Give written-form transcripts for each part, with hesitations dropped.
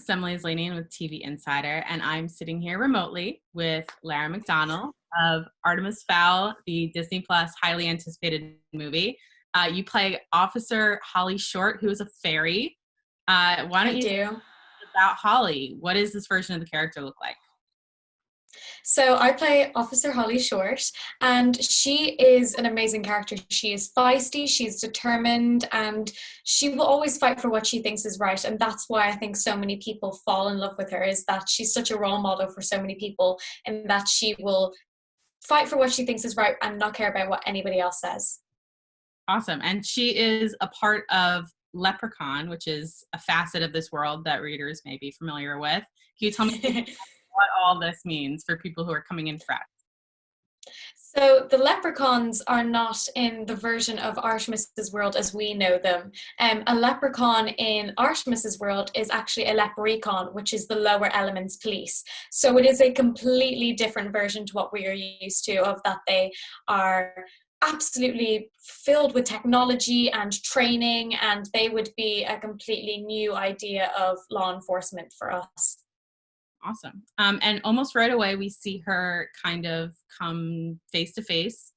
Emily is Laney with TV Insider, and I'm sitting here remotely with Lara McDonnell of Artemis Fowl, the Disney Plus highly anticipated movie. You play Officer Holly Short, who is a fairy. Why don't you tell us about Holly? What does this version of the character look like? So I play Officer Holly Short, and she is an amazing character. She is feisty, she's determined, and she will always fight for what she thinks is right. And that's why I think so many people fall in love with her, is that she's such a role model for so many people, and that she will fight for what she thinks is right and not care about what anybody else says. Awesome. And she is a part of Leprechaun, which is a facet of this world that readers may be familiar with. Can you tell me what all this means for people who are coming in fresh? So the leprechauns are not in the version of Artemis's world as we know them. A leprechaun in Artemis's world is actually a leprechaun, which is the lower elements police. So it is a completely different version to what we are used to, of that they are absolutely filled with technology and training, and they would be a completely new idea of law enforcement for us. Awesome. And almost right away, we see her kind of come face to face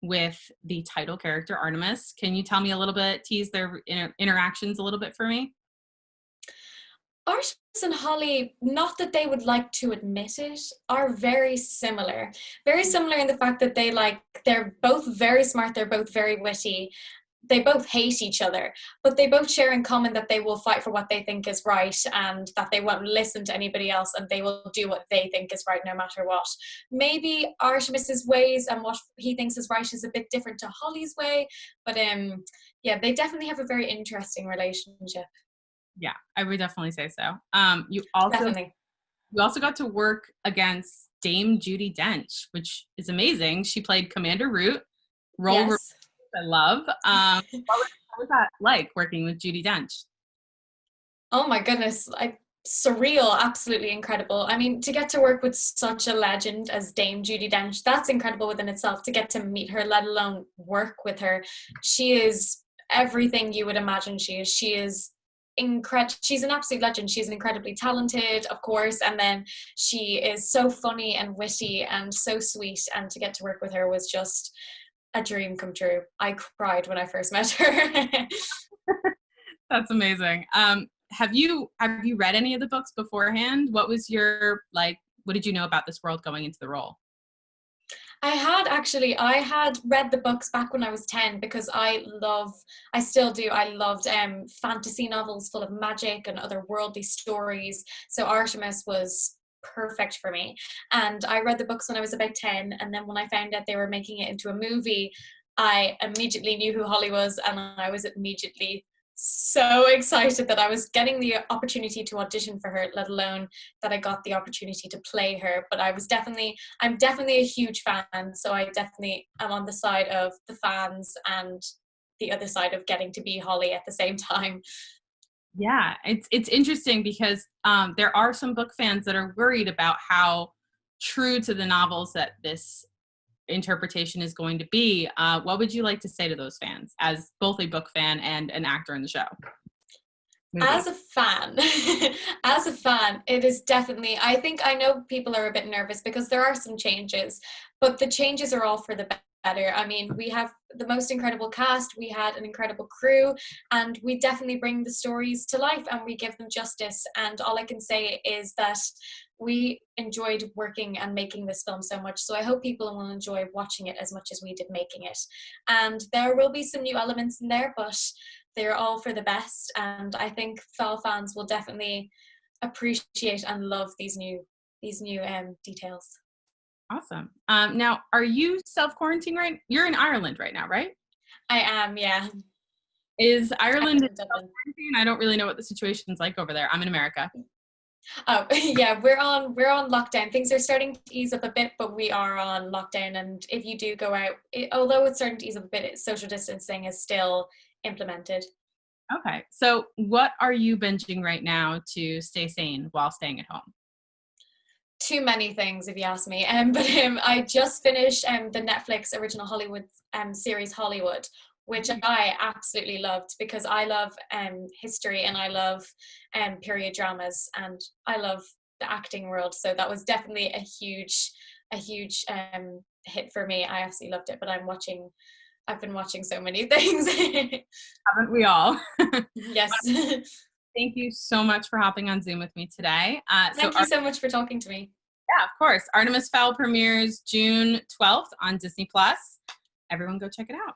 with the title character, Artemis. Can you tell me a little bit, tease their interactions a little bit for me? Artemis and Holly, not that they would like to admit it, are very similar. Very similar in the fact that they're both very smart, they're both very witty, they both hate each other, but they both share in common that they will fight for what they think is right, and that they won't listen to anybody else, and they will do what they think is right no matter what. Maybe Artemis's ways and what he thinks is right is a bit different to Holly's way, but yeah, they definitely have a very interesting relationship. Yeah, I would definitely say so. You also got to work against Dame Judi Dench, which is amazing. She played Commander Root, Yes. I love. What was that like, working with Judi Dench? Oh my goodness, surreal, absolutely incredible. I mean, to get to work with such a legend as Dame Judi Dench, that's incredible within itself, to get to meet her, let alone work with her. She is everything you would imagine she is. She's an absolute legend. She's incredibly talented, of course, and then she is so funny and witty and so sweet, and to get to work with her was just a dream come true. I cried when I first met her. That's amazing. Have you read any of the books beforehand? What was what did you know about this world going into the role? I had read the books back when I was 10, because I still do, I loved fantasy novels full of magic and otherworldly stories. So Artemis was perfect for me. And I read the books when I was about 10, and then when I found out they were making it into a movie, I immediately knew who Holly was, and I was immediately so excited that I was getting the opportunity to audition for her, let alone that I got the opportunity to play her. But I'm definitely a huge fan, so I definitely am on the side of the fans and the other side of getting to be Holly at the same time. Yeah, it's interesting because there are some book fans that are worried about how true to the novels that this interpretation is going to be. What would you like to say to those fans, as both a book fan and an actor in the show? As a fan, it is definitely, I know people are a bit nervous because there are some changes, but the changes are all for the better. I mean, we have the most incredible cast, we had an incredible crew, and we definitely bring the stories to life and we give them justice. And all I can say is that we enjoyed working and making this film so much, so I hope people will enjoy watching it as much as we did making it. And there will be some new elements in there, but they're all for the best, and I think Fowl fans will definitely appreciate and love these new details. Awesome. Now, are you self-quarantined right? You're in Ireland right now, right? I am, yeah. Is Ireland in self-quarantine? I don't really know what the situation's like over there. I'm in America. Oh, yeah, we're on lockdown. Things are starting to ease up a bit, but we are on lockdown. And if you do go out, although it's starting to ease up a bit, social distancing is still implemented. Okay. So what are you binging right now to stay sane while staying at home? Too many things, if you ask me. But I just finished the Netflix original Hollywood series Hollywood, which I absolutely loved, because I love history, and I love period dramas, and I love the acting world. So that was definitely a huge hit for me. I absolutely loved it. But I've been watching so many things. Haven't we all? Yes. Thank you so much for hopping on Zoom with me today. Thank you so much for talking to me. Yeah, of course. Artemis Fowl premieres June 12th on Disney Plus. Everyone go check it out.